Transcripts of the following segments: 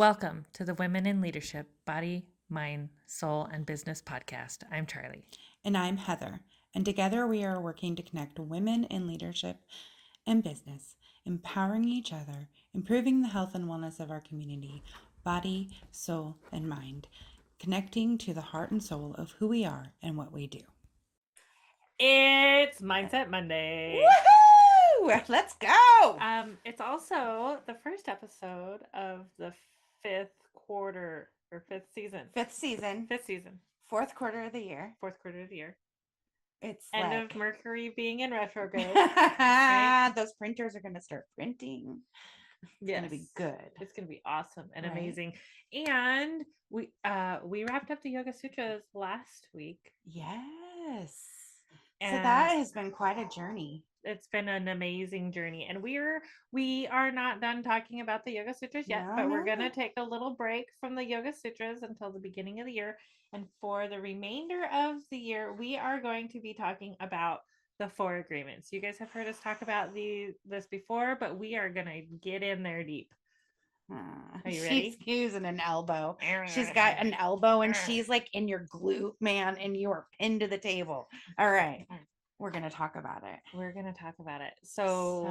Welcome to the Women in Leadership Body, Mind, Soul, and Business podcast. I'm Charlie. And I'm Heather. And together we are working to connect women in leadership and business, empowering each other, improving the health and wellness of our community, body, soul, and mind, connecting to the heart and soul of who we are and what we do. It's Mindset Monday. Woohoo! Let's go! It's also the first episode of the fifth quarter or fifth season. Fifth season. Fourth quarter of the year. It's end of Mercury being in retrograde. Right? Those printers are going to start printing. It's going to be good. It's going to be awesome and amazing. And we wrapped up the Yoga Sutras last week. Yes. So that has been quite a journey. It's been an amazing journey, and we are not done talking about the Yoga Sutras yet, but we're going to take a little break from the Yoga Sutras until the beginning of the year. And for the remainder of the year, we are going to be talking about the 4 agreements. You guys have heard us talk about this before, but we are going to get in there deep. Are you ready? She's using an elbow. She's got an elbow and she's like in your glute, man, and you are pinned to the table. All right. We're going to talk about it. So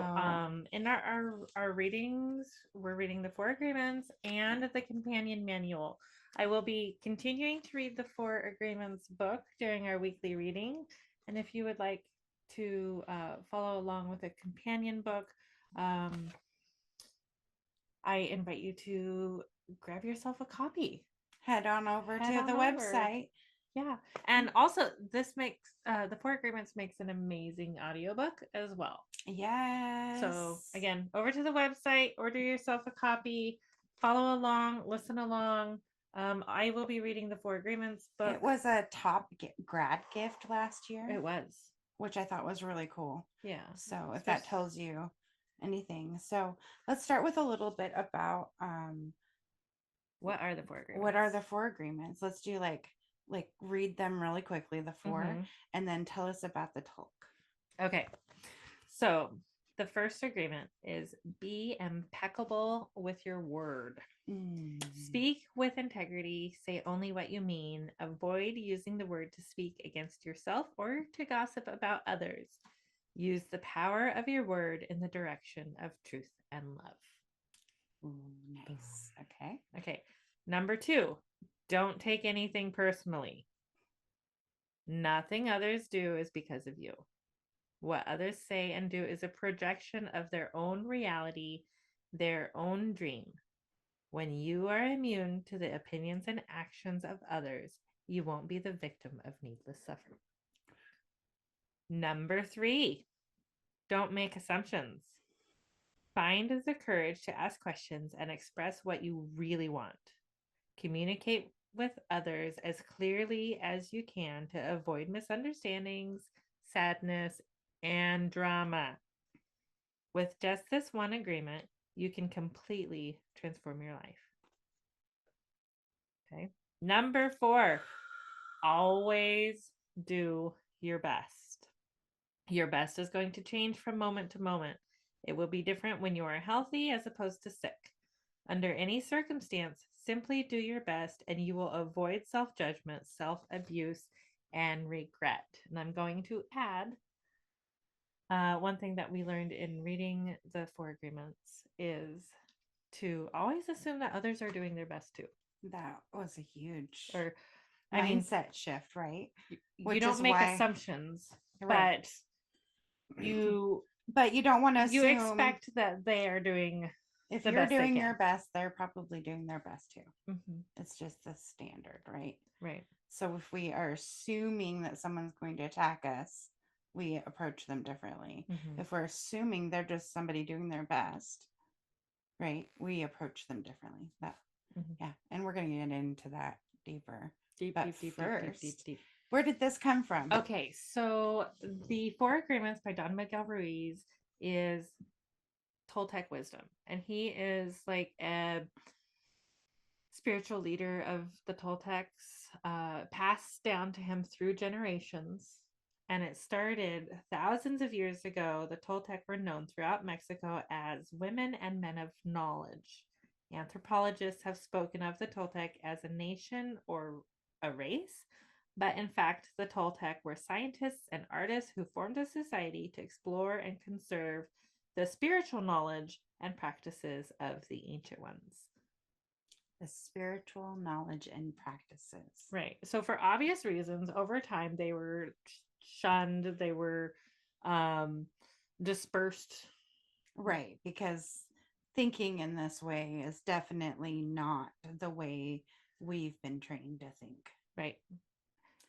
in our readings, we're reading the 4 agreements and the companion manual. I will be continuing to read the 4 agreements book during our weekly reading. And if you would like to follow along with a companion book, I invite you to grab yourself a copy. Head on over to the website. Yeah. And also this makes the 4 agreements makes an amazing audiobook as well. Yes. So again, over to the website, order yourself a copy, follow along, listen along. I will be reading the 4 agreements book. It was a top grad gift last year. It was. Which I thought was really cool. Yeah. So if that tells you anything. So let's start with a little bit about what are the 4 agreements? What are the 4 agreements? Let's do like read them really quickly, the 4, and then tell us about the talk. Okay. So the first agreement is be impeccable with your word. Speak with integrity, say only what you mean, avoid using the word to speak against yourself or to gossip about others. Use the power of your word in the direction of truth and love. Ooh, nice. Okay. Number 2, don't take anything personally. Nothing others do is because of you. What others say and do is a projection of their own reality, their own dream. When you are immune to the opinions and actions of others, you won't be the victim of needless suffering. Number 3, don't make assumptions. Find the courage to ask questions and express what you really want. Communicate with others as clearly as you can to avoid misunderstandings, sadness, and drama. With just this one agreement, you can completely transform your life. Okay. Number 4, always do your best. Your best is going to change from moment to moment. It will be different when you are healthy as opposed to sick. Under any circumstance, simply do your best and you will avoid self-judgment, self-abuse, and regret. And I'm going to add one thing that we learned in reading the 4 agreements is to always assume that others are doing their best too. That was a huge mindset shift, right? You don't make assumptions, right. but you don't want to assume. You expect that they are doing. If you're doing your best, they're probably doing their best too. It's just the standard, right? Right. So if we are assuming that someone's going to attack us, we approach them differently. If we're assuming they're just somebody doing their best, right, we approach them differently. Yeah, and we're going to get into that deeper. Deep. Where did this come from? Okay, so the 4 Agreements by Don Miguel Ruiz is Toltec wisdom, and he is like a spiritual leader of the Toltecs, passed down to him through generations. And it started thousands of years ago. The Toltec were known throughout Mexico as women and men of knowledge. Anthropologists have spoken of the Toltec as a nation or a race, but in fact, the Toltec were scientists and artists who formed a society to explore and conserve the spiritual knowledge and practices of the ancient ones. The spiritual knowledge and practices. Right. So, for obvious reasons, over time they were shunned, they were dispersed. Right. Because thinking in this way is definitely not the way we've been trained to think. Right.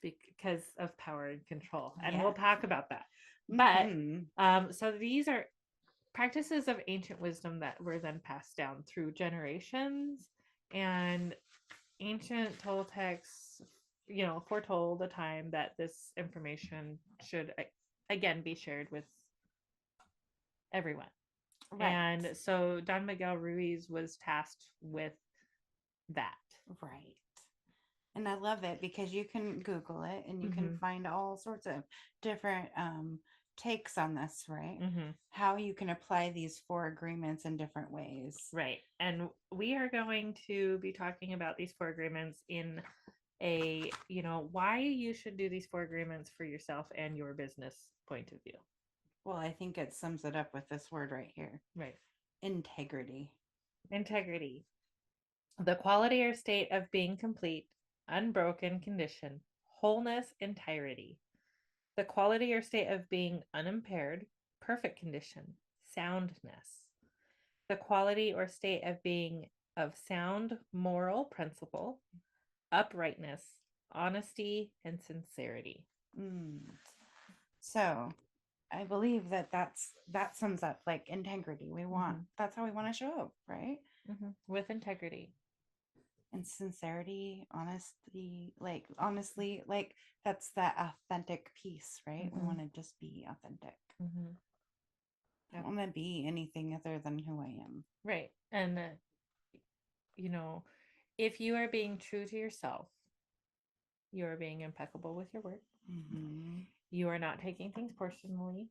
Because of power and control. And we'll talk about that. But so these are practices of ancient wisdom that were then passed down through generations, and ancient Toltecs, foretold a time that this information should again be shared with everyone. Right. And so Don Miguel Ruiz was tasked with that. Right. And I love it because you can Google it and you can find all sorts of different takes on this, right? How you can apply these 4 agreements in different ways. Right. And we are going to be talking about these 4 agreements in a, why you should do these 4 agreements for yourself and your business point of view. Well, I think it sums it up with this word right here. Right. Integrity. Integrity. The quality or state of being complete, unbroken condition, wholeness, entirety. The quality or state of being unimpaired, perfect condition, soundness. The quality or state of being of sound moral principle, uprightness, honesty, and sincerity. So I believe that sums up like integrity. We want, that's how we want to show up, right? With integrity. And sincerity, honesty, honestly, that's that authentic piece, right? We want to just be authentic. I don't want to be anything other than who I am. Right. And, if you are being true to yourself, you are being impeccable with your work. You are not taking things personally.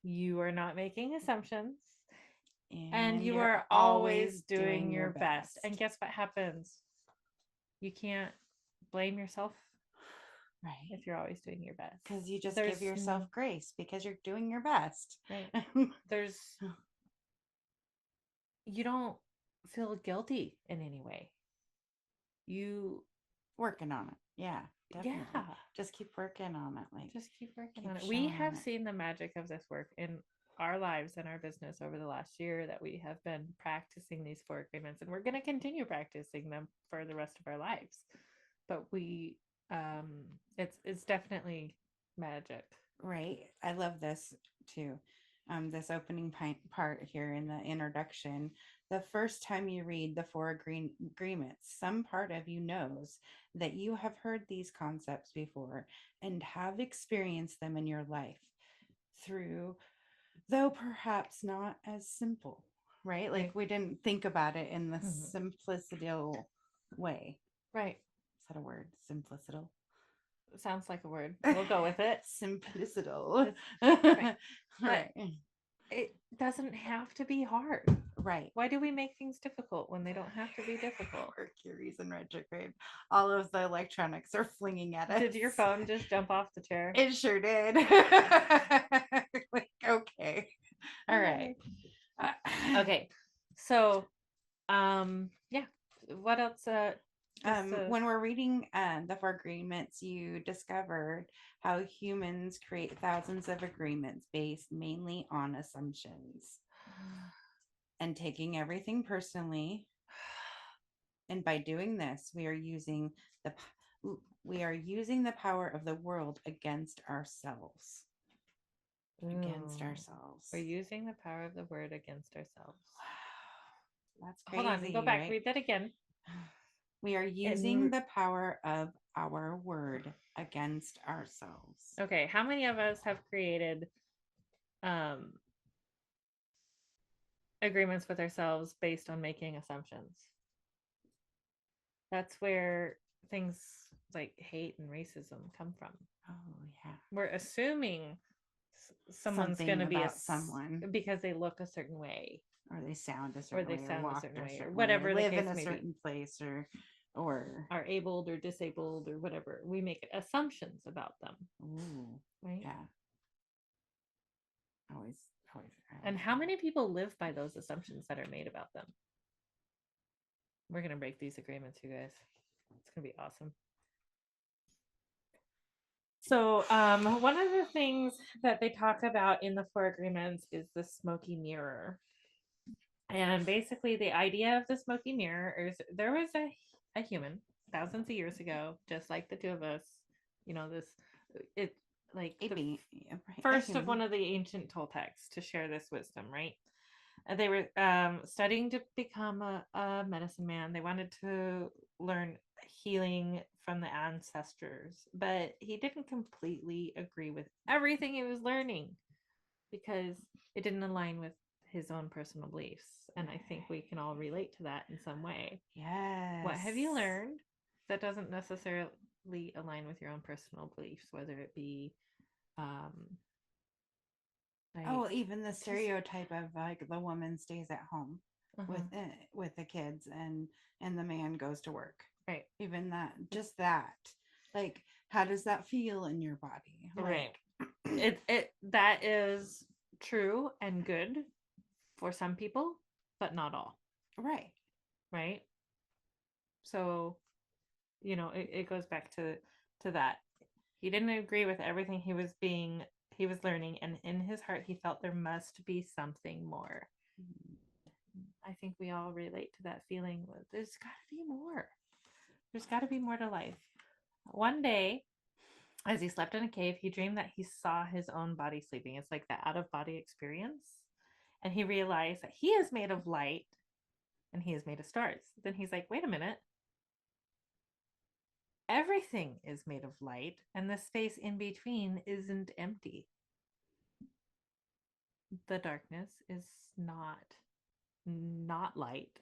You are not making assumptions. And you are always doing your best. And guess what happens? You can't blame yourself. Right. If you're always doing your best. Because you just give yourself grace because you're doing your best. Right. You don't feel guilty in any way. You working on it. Yeah. Definitely. Yeah. Just keep working on it. Just keep working on it. We have seen the magic of this work in our lives and our business over the last year that we have been practicing these 4 agreements, and we're going to continue practicing them for the rest of our lives. But we it's definitely magic. Right. I love this too. This opening part here in the introduction. The first time you read the 4 agreements, some part of you knows that you have heard these concepts before and have experienced them in your life though perhaps not as simple, right? Like we didn't think about it in the simplicital way. Right. Is that a word? Simplicital? Sounds like a word. We'll go with it. Simplicital. Right. It doesn't have to be hard. Right. Why do we make things difficult when they don't have to be difficult? Mercury's in retrograde. All of the electronics are flinging at us. Did your phone just jump off the chair? It sure did. Okay. All right. Okay. So, yeah. What else? When we're reading the 4 agreements, you discovered how humans create thousands of agreements based mainly on assumptions and taking everything personally. And by doing this, we are using the power of the world against ourselves. Against ourselves. We're using the power of the word against ourselves. That's crazy. Hold on, go back. Right? Read that again. We are using the power of our word against ourselves. Okay, how many of us have created agreements with ourselves based on making assumptions? That's where things like hate and racism come from. Oh, yeah. We're assuming someone's going to be someone because they look a certain way. or they sound a certain way, or sound a walk certain a way, or certain whatever way, the live case in a may be. certain place, or Are abled or disabled or whatever. We make assumptions about them. Ooh, right? yeah. Always. And how many people live by those assumptions that are made about them? We're gonna break these agreements, you guys. It's gonna be awesome. So one of the things that they talk about in the 4 agreements is the smoky mirror. And basically the idea of the smoky mirror is there was a human thousands of years ago, just like the two of us, this it like the first of one of the ancient Toltecs to share this wisdom, right? They were studying to become a medicine man. They wanted to learn healing from the ancestors, but he didn't completely agree with everything he was learning because it didn't align with his own personal beliefs. And I think we can all relate to that in some way. Yes. What have you learned that doesn't necessarily align with your own personal beliefs, whether it be even the stereotype of like the woman stays at home with the kids and the man goes to work, right? Even that, just that, like, how does that feel in your body, right? It that is true and good for some people, but not all, right? So it goes back to that. He didn't agree with everything he was learning, and in his heart he felt there must be something more. I think we all relate to that feeling. There's got to be more. There's got to be more to life. One day, as he slept in a cave, he dreamed that he saw his own body sleeping. It's like the out of body experience. And he realized that he is made of light and he is made of stars. Then he's like, wait a minute. Everything is made of light, and the space in between isn't empty. The darkness is not light,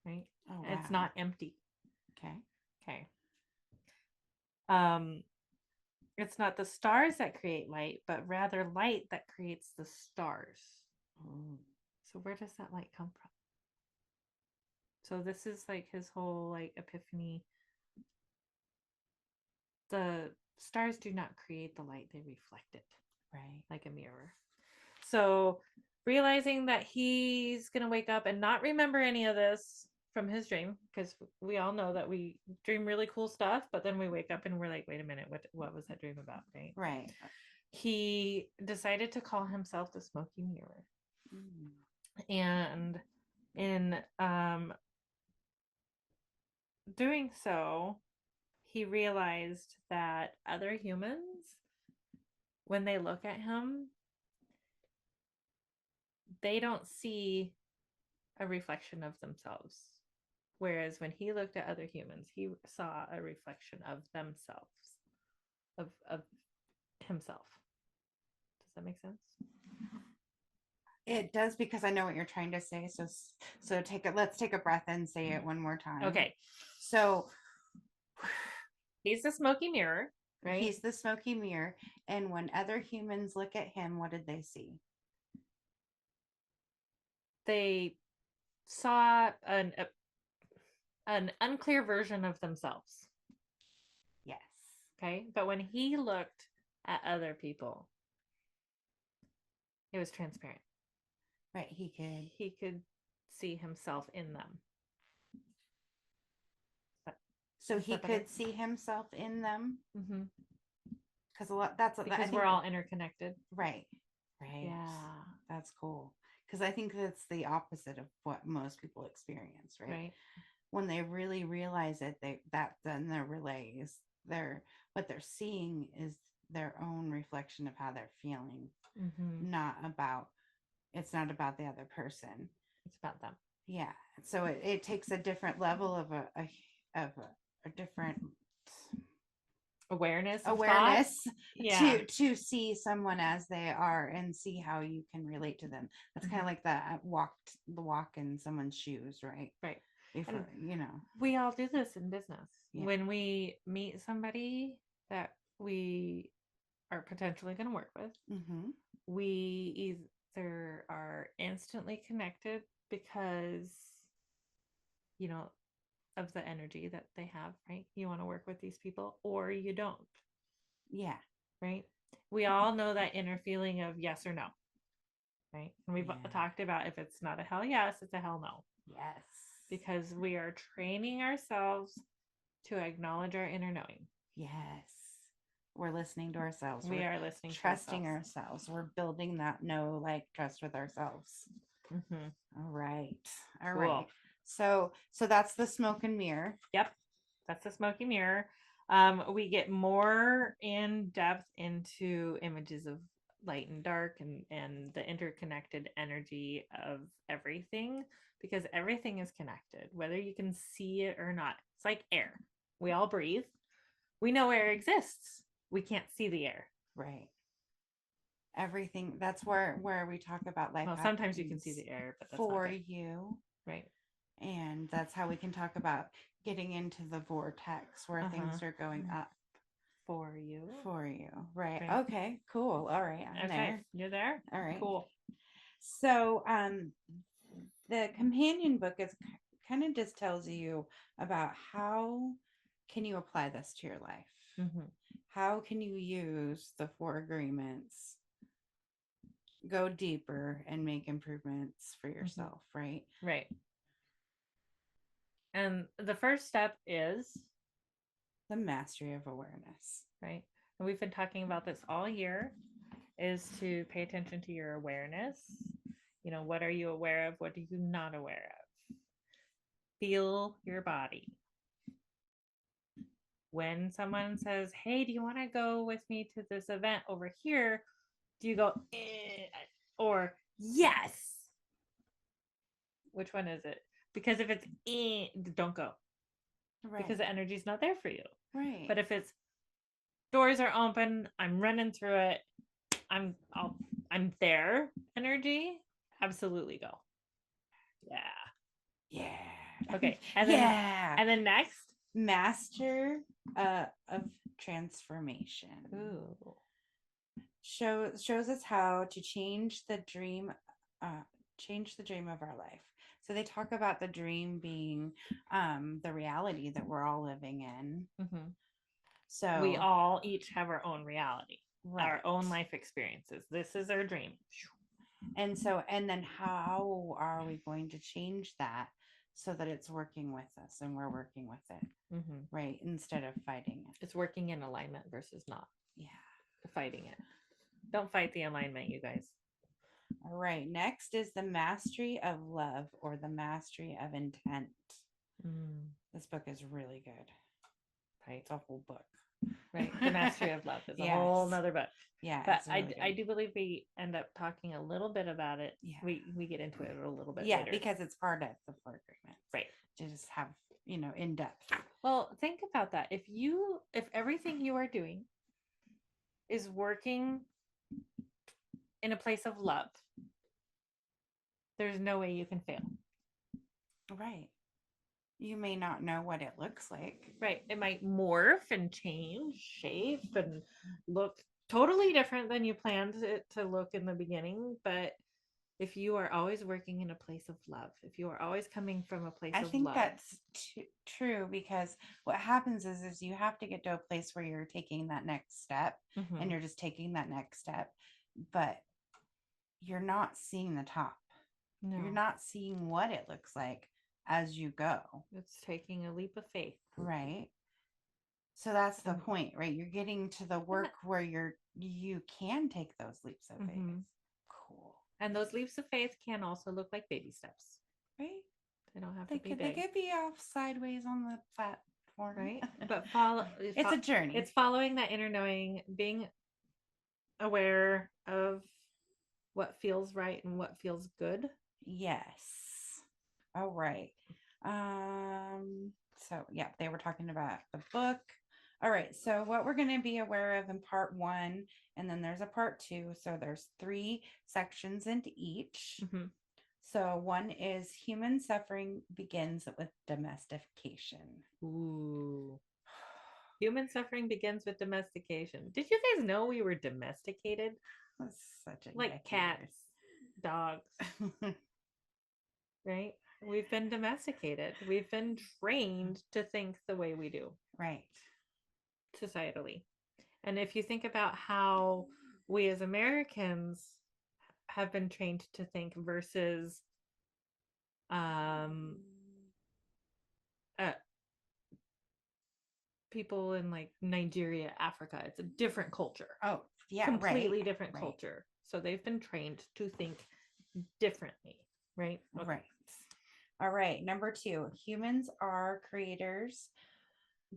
right? Oh, wow. It's not empty. Okay. It's not the stars that create light, but rather light that creates the stars. So where does that light come from? So this is like his whole like epiphany. The stars do not create the light, they reflect it, right? Like a mirror. So realizing that he's going to wake up and not remember any of this from his dream, because we all know that we dream really cool stuff, but then we wake up and we're like, wait a minute, what was that dream about, right? He decided to call himself the Smoky Mirror. And in doing so, he realized that other humans, when they look at him, they don't see a reflection of themselves. Whereas when he looked at other humans, he saw a reflection of themselves, of himself. Does that make sense? It does, because I know what you're trying to say. So let's take a breath and say it one more time. Okay. So he's the Smoky Mirror, right? He's the Smoky Mirror. And when other humans look at him, what did they see? They saw an unclear version of themselves. Yes. Okay. But when he looked at other people, it was transparent. Right. He could see himself in them. So he could see himself in them. Because because we're all interconnected. Right. Yeah. That's cool. Because I think that's the opposite of what most people experience, right? When they really realize it, then their relays, what they're seeing is their own reflection of how they're feeling. It's not about the other person. It's about them. Yeah. So it takes a different level of a different awareness to see someone as they are and see how you can relate to them. That's kind of like the walk in someone's shoes, right? Before, we all do this in business. When we meet somebody that we are potentially going to work with, we are instantly connected because, you know, of the energy that they have, right? You want to work with these people or you don't. Yeah. Right. We all know that inner feeling of yes or no. Right. And we've talked about if it's not a hell yes, it's a hell no. Yes. Because we are training ourselves to acknowledge our inner knowing. Yes. We're listening to ourselves. We are listening, trusting ourselves. We're building that know, like, trust with ourselves. Mm-hmm. All right. All right. So that's the smoke and mirror. Yep. That's the smoky mirror. We get more in depth into images of light and dark and the interconnected energy of everything, because everything is connected, whether you can see it or not. It's like air. We all breathe. We know air exists. We can't see the air. Right. Everything. That's where we talk about life. Well, sometimes you can see the air, but that's for not good. You. Right. And that's how we can talk about getting into the vortex where things are going up. For you. Right. Okay, cool. All right. I'm there. You're there? All right. Cool. So the companion book is kind of just tells you about how can you apply this to your life. Mm-hmm. How can you use the 4 agreements, go deeper and make improvements for yourself, right? Right. And the first step is the mastery of awareness, right? And we've been talking about this all year, is to pay attention to your awareness. You know, what are you aware of? What are you not aware of? Feel your body. When someone says, hey, do you want to go with me to this event over here? Do you go, or yes? Which one is it? Because if it's don't go. Right. Because the energy's not there for you. Right. But if it's doors are open, I'm running through it, I'm there energy, absolutely go. Yeah. Okay. And then and then next, master of transformation. Ooh. Shows us how to change the dream of our life. So they talk about the dream being the reality that we're all living in. Mm-hmm. So we all each have our own reality, right. Our own life experiences. This is our dream. And then how are we going to change that so that it's working with us and we're working with it, right? Instead of fighting it. It's working in alignment versus not. Yeah. Fighting it. Don't fight the alignment, you guys. All right. Next is the mastery of love, or the mastery of intent. This book is really good. Right. It's a whole book. Right. The mastery of love is a whole nother book. Yeah. But really I do believe we end up talking a little bit about it. Yeah. We get into it a little bit later. Because it's part of the 4 agreements. Right. To just have, in depth. Well, think about that. If everything you are doing is working in a place of love, there's no way you can fail. Right. You may not know what it looks like. Right. It might morph and change shape and look totally different than you planned it to look in the beginning. But if you are always working in a place of love, if you are always coming from a place of love. I think that's true, because what happens is you have to get to a place where you're taking that next step, and you're just taking that next step, but you're not seeing the top. No. You're not seeing what it looks like as you go. It's taking a leap of faith. Right. So that's the point, right? You're getting to the work where you can take those leaps of faith. Cool. And those leaps of faith can also look like baby steps. Right. They don't have to be big. They could be off sideways on the platform. Right. But it's a journey. It's following that inner knowing, being aware of what feels right and what feels good. Yes. All right. So yeah, they were talking about the book. All right. So what we're going to be aware of in part 1, and then there's a part 2. So there's 3 sections into each. So 1 is human suffering begins with domestication. Ooh. Human suffering begins with domestication. Did you guys know we were domesticated? That's such a like cats. dogs, right? We've been domesticated. We've been trained to think the way we do. Right. Societally. And if you think about how we as Americans have been trained to think versus um uh, people in like Nigeria, Africa, it's a different culture. Oh, yeah, completely right. different culture. So they've been trained to think differently, right? Okay. Right. All right. Number 2, humans are creators,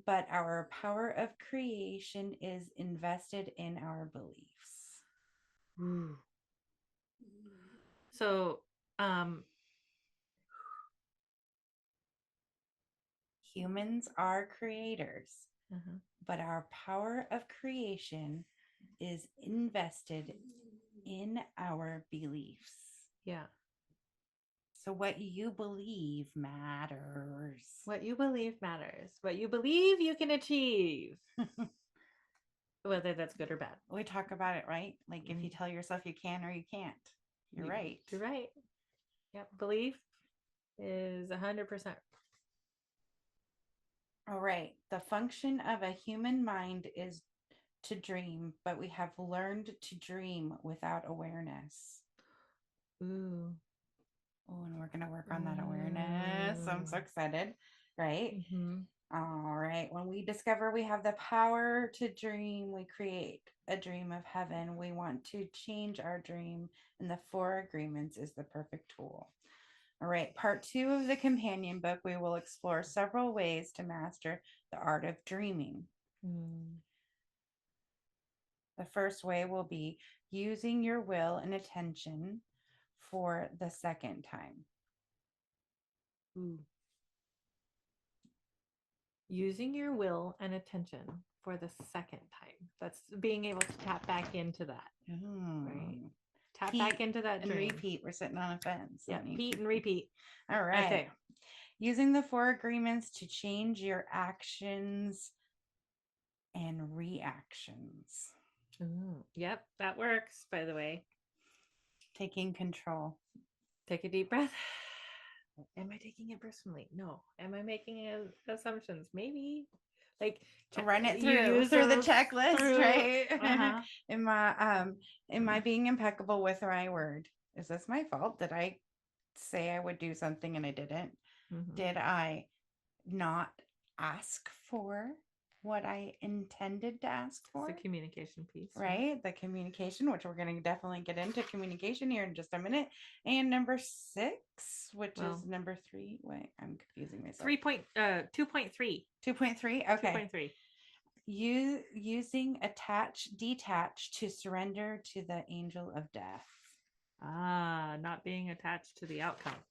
but our power of creation is invested in our beliefs. So, humans are creators, but our power of creation is invested in our beliefs. Yeah. So what you believe matters. What you believe matters. What you believe you can achieve. Whether that's good or bad. We talk about it, right? Like if you tell yourself you can or you can't, you're right. You're right. Yep. Belief is 100%. All right. The function of a human mind is to dream, but we have learned to dream without awareness. Ooh. Oh, and we're going to work on that awareness. So I'm so excited, right? All right. When we discover we have the power to dream, we create a dream of heaven. We want to change our dream, and the 4 agreements is the perfect tool. All right. Part 2 of the companion book, we will explore several ways to master the art of dreaming. The first way will be using your will and attention for the second time. Using your will and attention for the second time. That's being able to tap back into that. Right. Tap back into that and dream. repeat. We're sitting on a fence. Yeah, repeat and repeat. All right. Okay. Using the 4 agreements to change your actions and reactions. Yep, that works, by the way. Taking control. Take a deep breath. Am I taking it personally? No. Am I making assumptions? Maybe. Like run it through the checklist, right? Am I being impeccable with my word? Is this my fault? Did I say I would do something and I didn't? Did I not ask for what I intended to ask for? It's the communication piece, right? The communication, which we're going to definitely get into communication here in just a minute. And number 6, which is number 3. Wait, I'm confusing myself. 2.3. 2.3. Okay. 2.3. Using detach to surrender to the angel of death. Not being attached to the outcome.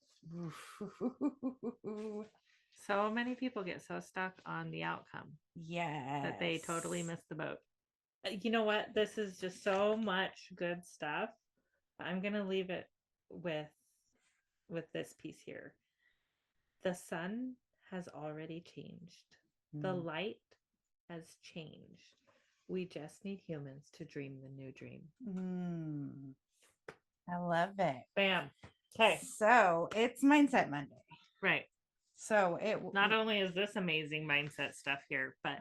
So many people get so stuck on the outcome. Yes. That they totally miss the boat. You know what? This is just so much good stuff. I'm going to leave it with this piece here. The sun has already changed. The light has changed. We just need humans to dream the new dream. I love it. Bam. Okay. So it's Mindset Monday. Right. So not only is this amazing mindset stuff here, but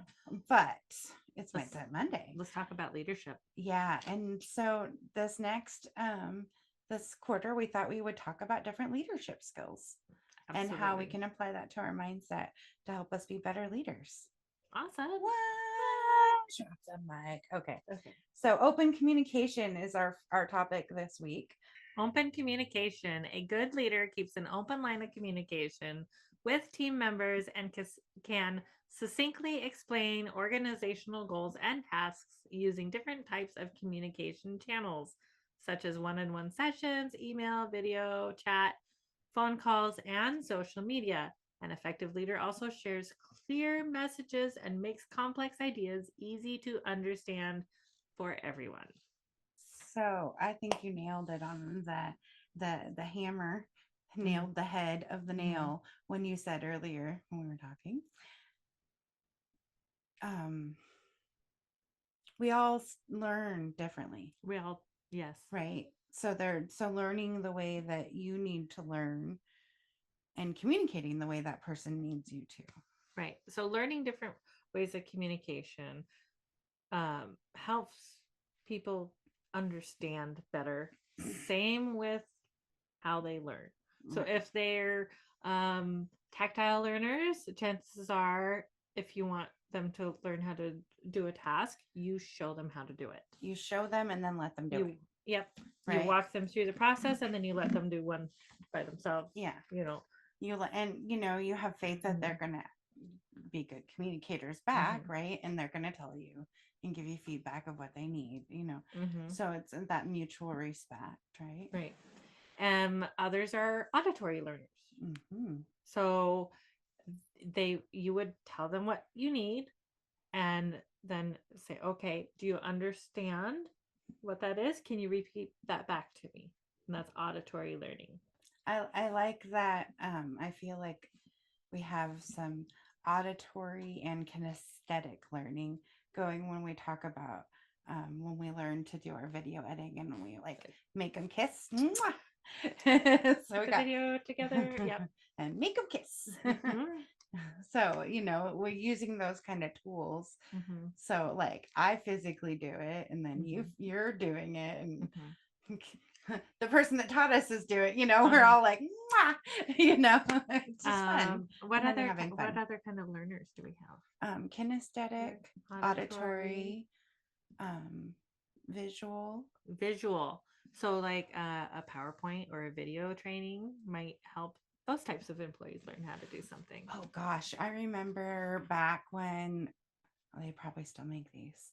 it's Mindset Monday. Let's talk about leadership. Yeah. And so this next this quarter, we thought we would talk about different leadership skills. Absolutely. And how we can apply that to our mindset to help us be better leaders. Awesome. What? Drop the mic. Okay. So open communication is our topic this week. Open communication. A good leader keeps an open line of communication with team members and can succinctly explain organizational goals and tasks using different types of communication channels, such as one-on-one sessions, email, video, chat, phone calls, and social media. An effective leader also shares clear messages and makes complex ideas easy to understand for everyone. So I think you nailed it on the hammer, nailed the head of the nail when you said earlier when we were talking. We all learn differently. We all, yes. Right. So learning the way that you need to learn and communicating the way that person needs you to. Right. So learning different ways of communication helps people understand better. Same with how they learn. So if they're tactile learners, chances are if you want them to learn how to do a task, you show them how to do it. You show them and then let them do it. Yep. Right? You walk them through the process and then you let them do one by themselves. Yeah. You have faith that they're gonna be good communicators back, right? And they're gonna tell you and give you feedback of what they need, So it's that mutual respect, right? Right. Others are auditory learners. So you would tell them what you need and then say, okay, do you understand what that is? Can you repeat that back to me? And that's auditory learning. I like that. I feel like we have some auditory and kinesthetic learning going when we talk about when we learn to do our video editing and we like make them kiss. So we got video together. Yep. And make them kiss. So, we're using those kind of tools. So like I physically do it and then you're doing it and the person that taught us is doing, we're all like, it's just fun. What other kind of learners do we have? Kinesthetic, auditory, visual. So like a PowerPoint or a video training might help those types of employees learn how to do something. Oh gosh, I remember back when they probably still make these.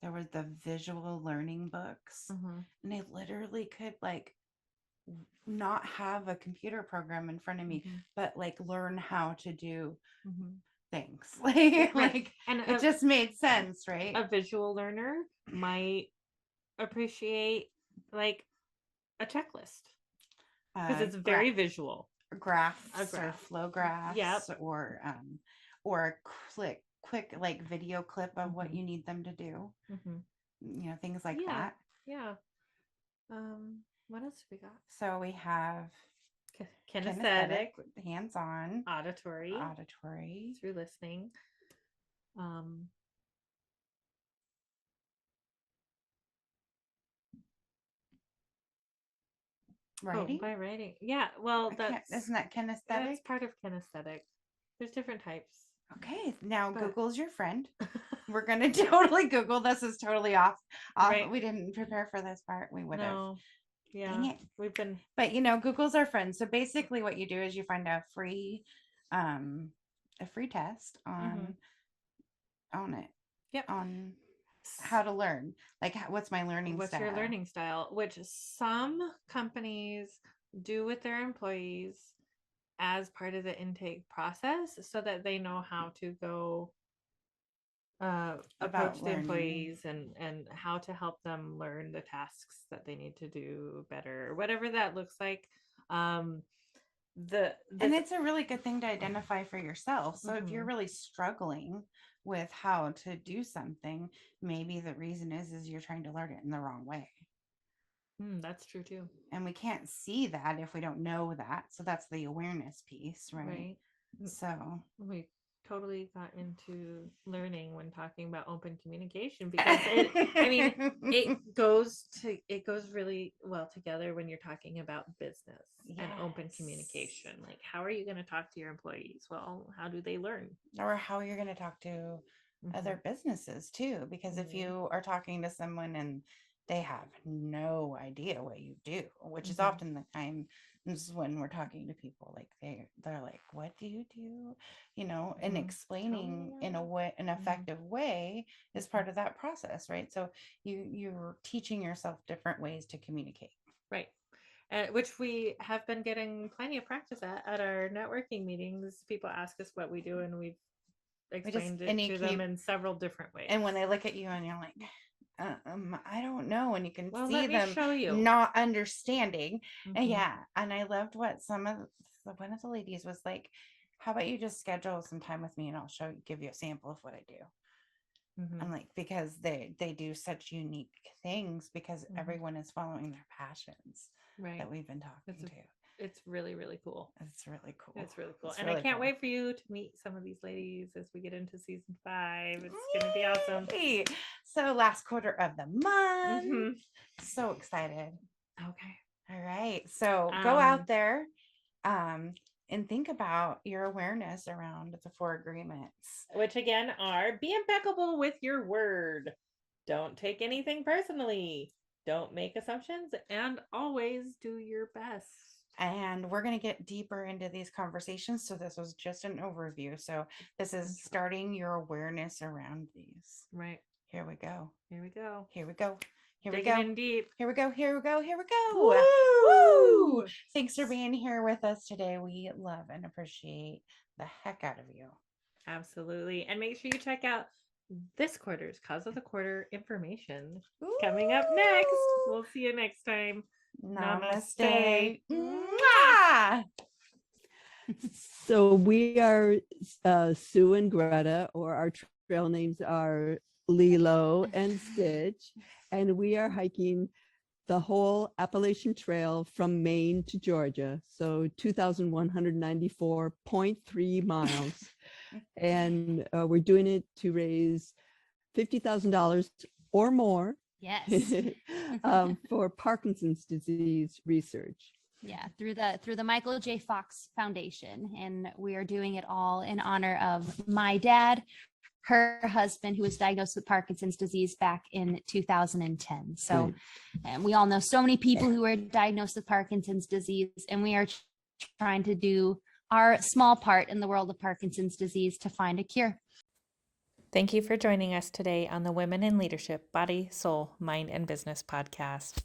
There was the visual learning books, and they literally could like not have a computer program in front of me, but like learn how to do things. Like and it just made sense, right? A visual learner might appreciate like a checklist because it's very visual. Graphs or flow graphs, or a quick like video clip of what you need them to do. Things like that. Yeah. What else do we got? So we have kinesthetic, hands-on, auditory through listening, writing. By writing. Yeah. Well, isn't that kinesthetic? That's part of kinesthetic. There's different types. Okay, now Google's your friend. We're gonna totally Google. This is totally off. Right. We didn't prepare for this part. We would have. Yeah. Dang it. We've been. But Google's our friend. So basically, what you do is you find a free test on it. Yep. On how to learn. Like, what's my learning style? What's your learning style? Which some companies do with their employees as part of the intake process so that they know how to go approach the employees and how to help them learn the tasks that they need to do better, whatever that looks like. And it's a really good thing to identify for yourself. So if you're really struggling with how to do something, maybe the reason is you're trying to learn it in the wrong way. That's true too. And we can't see that if we don't know that. So that's the awareness piece, right? So we totally got into learning when talking about open communication because it goes really well together when you're talking about business and open communication. Like, how are you going to talk to your employees? Well, how do they learn? Or how you're going to talk to other businesses too, because if you are talking to someone and they have no idea what you do, which is often the time when we're talking to people, like they're like, what do you do? And explaining in an effective way is part of that process, right? So you're teaching yourself different ways to communicate. Right. Which we have been getting plenty of practice at our networking meetings. People ask us what we do and we've explained it to them in several different ways. And when they look at you and you're like, I don't know, and you can see them show you. Not understanding. And I loved what one of the ladies was like, how about you just schedule some time with me and I'll give you a sample of what I do. I'm like, because they do such unique things because everyone is following their passions that we've been talking to. It's really, really cool. It's really cool. It's really cool. It's And really I can't cool. wait for you to meet some of these ladies as we get into season 5. It's going to be awesome. So last quarter of the month. So excited. Okay. All right. So go out there and think about your awareness around the 4 agreements. Which again are: be impeccable with your word. Don't take anything personally. Don't make assumptions, and always do your best. And we're going to get deeper into these conversations. So this was just an overview. So this is starting your awareness around these. Right. Here we go. Here we go. Here we go. Here we Digging go. in deep. Here we go. Here we go. Here we go. Woo! Woo! Thanks for being here with us today. We love and appreciate the heck out of you. Absolutely. And make sure you check out this quarter's Cause of the Quarter information coming up next. We'll see you next time. Namaste. Mwah! So we are Sue and Grejta, or our trail names are Lilo and Stitch, and we are hiking the whole Appalachian Trail from Maine to Georgia, so 2,194.3 miles. And we're doing it to raise $50,000 or more. Yes. For Parkinson's disease research. Yeah, through the Michael J. Fox Foundation, and we are doing it all in honor of my dad, her husband, who was diagnosed with Parkinson's disease back in 2010. So, and we all know so many people who are diagnosed with Parkinson's disease, and we are trying to do our small part in the world of Parkinson's disease to find a cure. Thank you for joining us today on the Women in Leadership, Body, Soul, Mind, and Business podcast.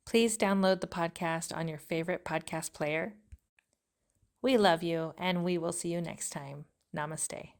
Please download the podcast on your favorite podcast player. We love you, and we will see you next time. Namaste.